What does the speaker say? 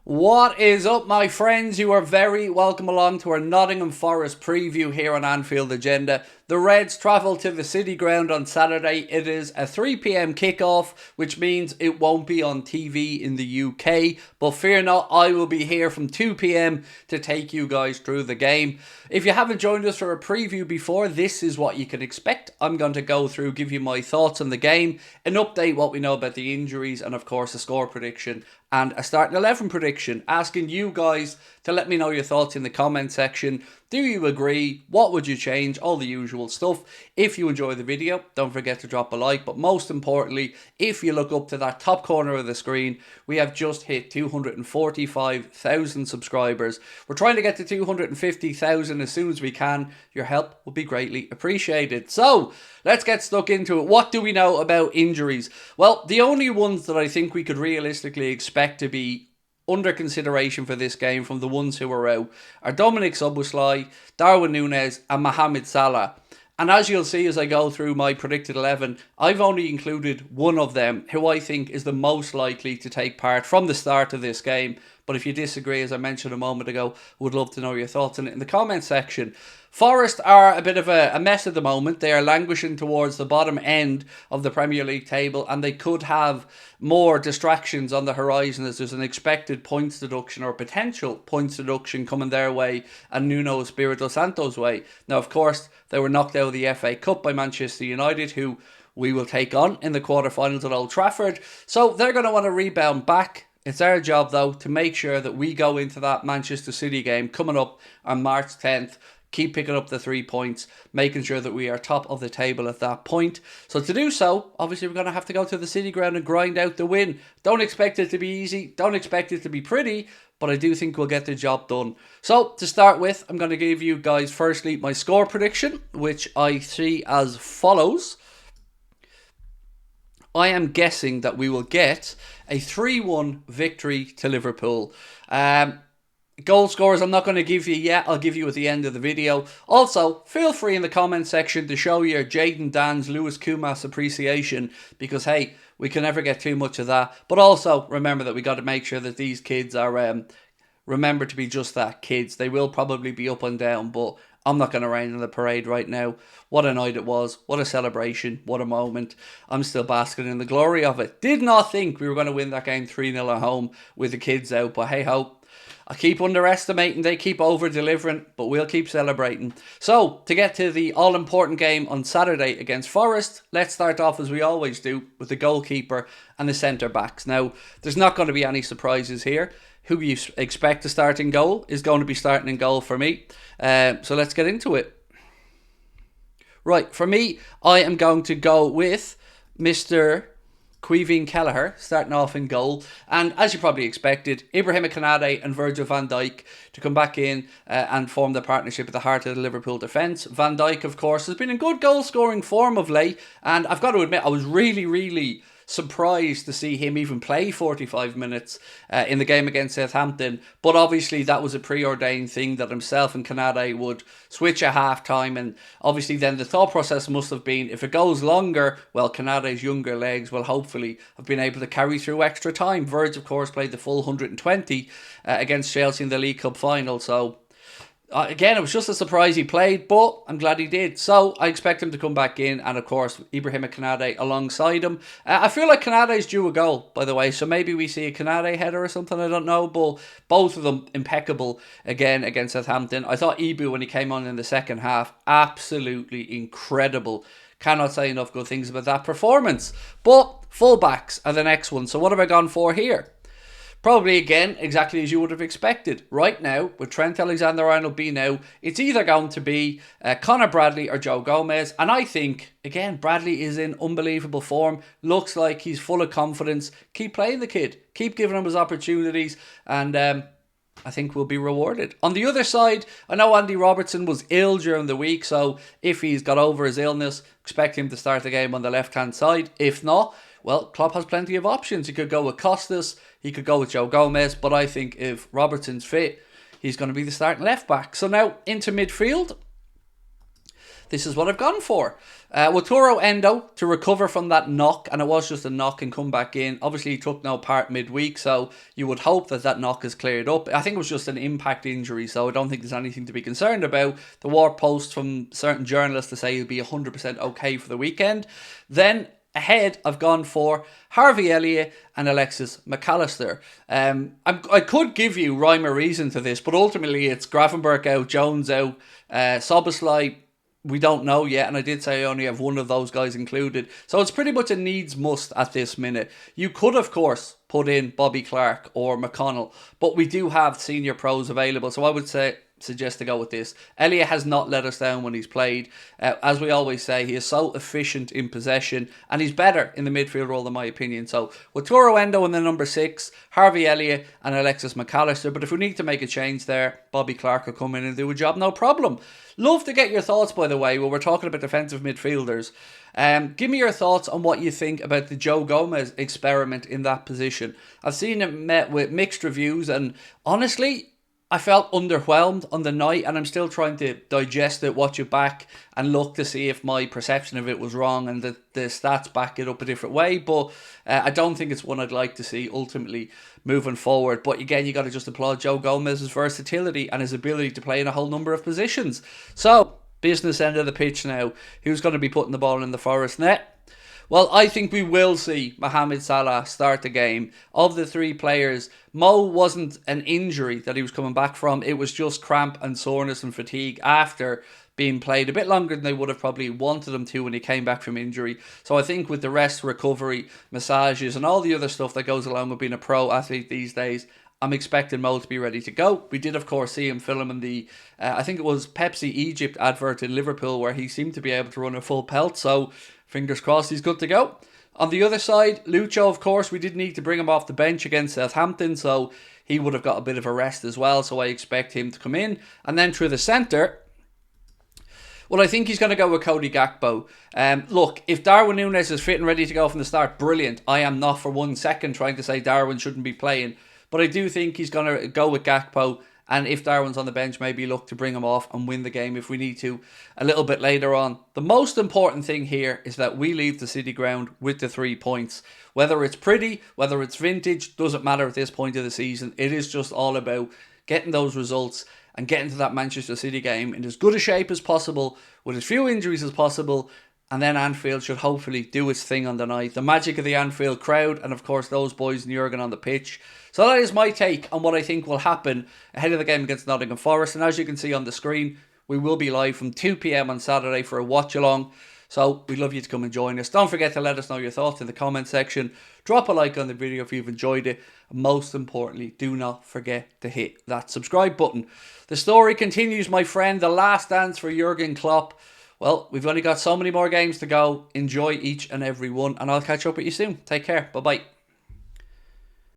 What is up, my friends? You are very welcome along to our Nottingham Forest preview here on Anfield Agenda. The Reds travel to the City Ground on Saturday. It is a 3 p.m. kickoff, which means it won't be on TV in the UK. But fear not, I will be here from 2 p.m. to take you guys through the game. If you haven't joined us for a preview before, this is what you can expect. I'm going to go through, give you my thoughts on the game, an update what we know about the injuries, and of course a score prediction and a starting 11 prediction, asking you guys to let me know your thoughts in the comment section. Do you agree? What would you change? All the usual stuff. If you enjoy the video, don't forget to drop a like. But most importantly, if you look up to that top corner of the screen, we have just hit 245,000 subscribers. We're trying to get to 250,000 as soon as we can. Your help would be greatly appreciated. So, let's get stuck into it. What do we know about injuries? Well, the only ones that I think we could realistically expect to be under consideration for this game from the ones who are out are Dominic Szoboszlai, Darwin Núñez and Mohamed Salah. And as you'll see as I go through my predicted 11, I've only included one of them who I think is the most likely to take part from the start of this game. But if you disagree, as I mentioned a moment ago, would love to know your thoughts on it in the comment section. Forest are a bit of a mess at the moment. They are languishing towards the bottom end of the Premier League table, and they could have more distractions on the horizon as there's an expected points deduction or potential points deduction coming their way and Nuno Espirito Santo's way. Now, of course, they were knocked out of the FA Cup by Manchester United, who we will take on in the quarterfinals at Old Trafford. So they're going to want to rebound back. It's our job, though, to make sure that we go into that Manchester City game coming up on March 10th. Keep picking up the 3 points, making sure that we are top of the table at that point. So to do so, obviously we're going to have to go to the City Ground and grind out the win. Don't expect it to be easy. Don't expect it to be pretty. But I do think we'll get the job done. So to start with, I'm going to give you guys firstly my score prediction, which I see as follows. I am guessing that we will get a 3-1 victory to Liverpool. Goal scorers I'm not going to give you yet. I'll give you at the end of the video. Also, feel free in the comment section to show your Jayden Danns, Lewis Kumas appreciation, because hey, we can never get too much of that. But also remember that we got to make sure that these kids are remember to be just that, kids. They will probably be up and down, but I'm not going to rain on the parade right now. What a night it was. What a celebration. What a moment. I'm still basking in the glory of it. Did not think we were going to win that game 3-0 at home with the kids out, but hey ho. I keep underestimating, they keep over-delivering, but we'll keep celebrating. So, to get to the all-important game on Saturday against Forest, let's start off as we always do with the goalkeeper and the centre-backs. Now, there's not going to be any surprises here. Who you expect to start in goal is going to be starting in goal for me. So let's get into it. Right, for me, I am going to go with Mr. Caoimhín Kelleher starting off in goal, and as you probably expected, Ibrahima Konate and Virgil van Dijk to come back in and form the partnership at the heart of the Liverpool defence. Van Dijk, of course, has been in good goal scoring form of late, and I've got to admit I was really surprised to see him even play 45 minutes in the game against Southampton. But obviously that was a preordained thing that himself and Konate would switch at half time, and obviously then the thought process must have been, if it goes longer, well, Konate's younger legs will hopefully have been able to carry through extra time. Virg, of course, played the full 120 against Chelsea in the League Cup final, so again, it was just a surprise he played, but I'm glad he did. So I expect him to come back in, and of course, Ibrahima Konate alongside him. I feel like Konate's due a goal, by the way, so maybe we see a Konate header or something, I don't know, but both of them impeccable again against Southampton. I thought Ibu, when he came on in the second half, absolutely incredible. Cannot say enough good things about that performance. But fullbacks are the next one. So what have I gone for here? Probably again, exactly as you would have expected. Right now, with Trent Alexander-Arnold being out, it's either going to be Conor Bradley or Joe Gomez. And I think, again, Bradley is in unbelievable form. Looks like he's full of confidence. Keep playing the kid. Keep giving him his opportunities. And I think we'll be rewarded. On the other side, I know Andy Robertson was ill during the week. So if he's got over his illness, expect him to start the game on the left-hand side. If not, well, Klopp has plenty of options. He could go with Costas, he could go with Joe Gomez, but I think if Robertson's fit, he's going to be the starting left back. So now into midfield. this is what I've gone for. Wataru Endo to recover from that knock, and it was just a knock and come back in. Obviously, he took no part midweek, so you would hope that that knock is cleared up. I think it was just an impact injury, so I don't think there's anything to be concerned about. The war post from certain journalists to say he'll be 100% okay for the weekend. Then ahead, I've gone for Harvey Elliott and Alexis McAllister. I could give you rhyme or reason to this, but ultimately it's Gravenberch out, Jones out, Szoboszlai, we don't know yet, and I did say I only have one of those guys included. So it's pretty much a needs must at this minute. You could, of course, put in Bobby Clark or McConnell, but we do have senior pros available, so I would suggest to go with this. Elliott has not let us down when he's played. As we always say, he is so efficient in possession, and he's better in the midfield role in my opinion. So Wataru Endo in the number 6, Harvey Elliott and Alexis McAllister. But if we need to make a change there, Bobby Clark will come in and do a job, no problem. Love to get your thoughts, by the way, when we're talking about defensive midfielders. Give me your thoughts on what you think about the Joe Gomez experiment in that position. I've seen it met with mixed reviews, and honestly, I felt underwhelmed on the night, and I'm still trying to digest it, watch it back, and look to see if my perception of it was wrong and the stats back it up a different way. But I don't think it's one I'd like to see ultimately moving forward. But again, you got to just applaud Joe Gomez's versatility and his ability to play in a whole number of positions. So, business end of the pitch now. Who's going to be putting the ball in the Forest net? Well, I think we will see Mohamed Salah start the game. Of the 3 players, Mo wasn't an injury that he was coming back from. It was just cramp and soreness and fatigue after being played a bit longer than they would have probably wanted him to when he came back from injury. So I think with the rest, recovery, massages and all the other stuff that goes along with being a pro athlete these days, I'm expecting Mo to be ready to go. We did, of course, see him filming the, I think it was Pepsi Egypt advert in Liverpool where he seemed to be able to run a full pelt. So fingers crossed he's good to go. On the other side, Lucho, of course, we did need to bring him off the bench against Southampton, so he would have got a bit of a rest as well, so I expect him to come in. And then through the centre, well, I think he's going to go with Cody Gakpo. Look, if Darwin Núñez is fit and ready to go from the start, brilliant. I am not for 1 second trying to say Darwin shouldn't be playing, but I do think he's going to go with Gakpo. And if Darwin's on the bench, maybe look to bring him off and win the game if we need to a little bit later on. The most important thing here is that we leave the City ground with the 3 points. Whether it's pretty, whether it's vintage, doesn't matter at this point of the season. It is just all about getting those results and getting to that Manchester City game in as good a shape as possible, with as few injuries as possible. And then Anfield should hopefully do its thing on the night. The magic of the Anfield crowd, and of course those boys and Jurgen on the pitch. So that is my take on what I think will happen ahead of the game against Nottingham Forest. And as you can see on the screen, we will be live from 2 PM on Saturday for a watch along. So we'd love you to come and join us. Don't forget to let us know your thoughts in the comment section. Drop a like on the video if you've enjoyed it. And most importantly, do not forget to hit that subscribe button. The story continues, my friend. The last dance for Jurgen Klopp. Well, we've only got so many more games to go. Enjoy each and every one, and I'll catch up with you soon. Take care. Bye-bye.